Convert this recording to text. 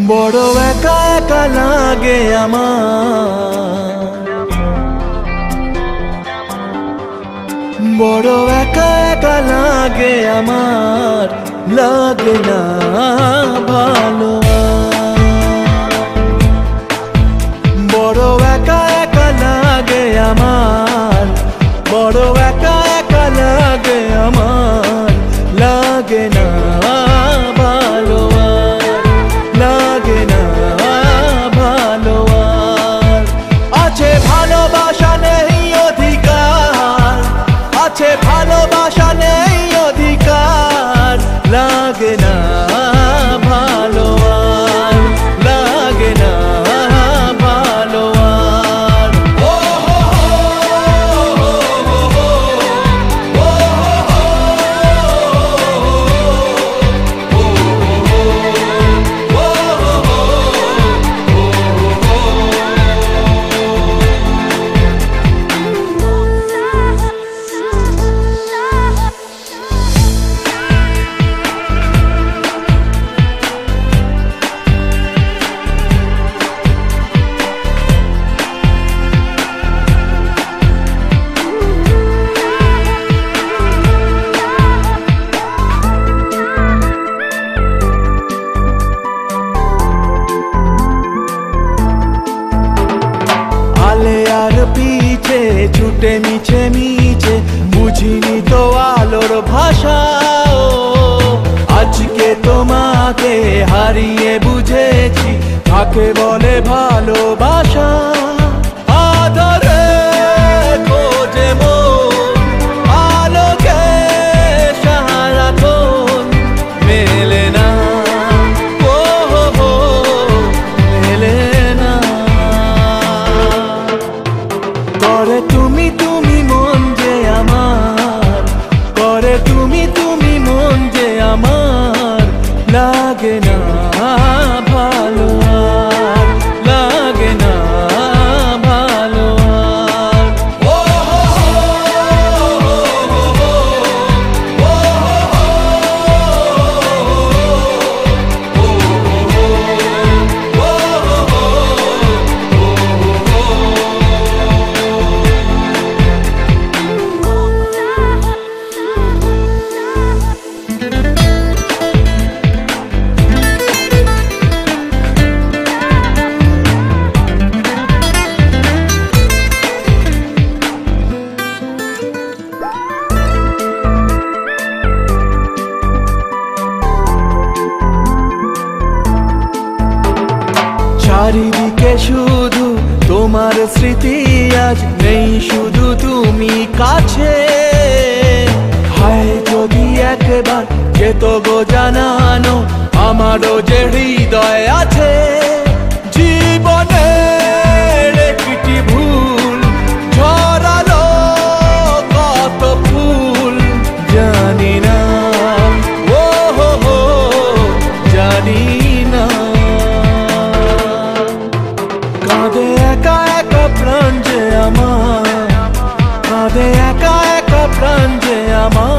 বড় একা একা লাগে আমার, বড় একা একা লাগে আমার, লাগে না ভালো। বড় একা একা লাগে আমার, বড় একা একা লাগে আমার, লাগে না ভালো, লাগে না ভালো। আছে ভালোবাসা নেই অধিকার, আছে ভালোবাসা নেই অধিকার, লাগে না ভালো, লাগে না ভালো। পিছে ছুটে মিছে মিছে বুঝিনি তো আলোর ভাষা, আজকে তোমাকে হারিয়ে বুঝেছি কাকে বলে ভালোবাসা। আদরে খোঁজে মন আলোকে সারাক্ষণ, মেলে না ও মেলে না। করে তুমি তুমি মন যে আমার, করে তুমি তুমি মন যে আমার, লাগে না ভালো, লাগে না ভালো। চারিদিকে শুধু তোমার স্মৃতি, আজ নেই শুধু তুমি কাছে। হায় যদি একবার যেত গো জানানো, আমারও যে হৃদয় আছে। জীবনের একটি ভুল ঝরালো কত ফুল, জানি না ও জানি না। কাঁদে একা একা প্রাণ যে আমার, কাঁদে একা একা প্রাণ যে আমার।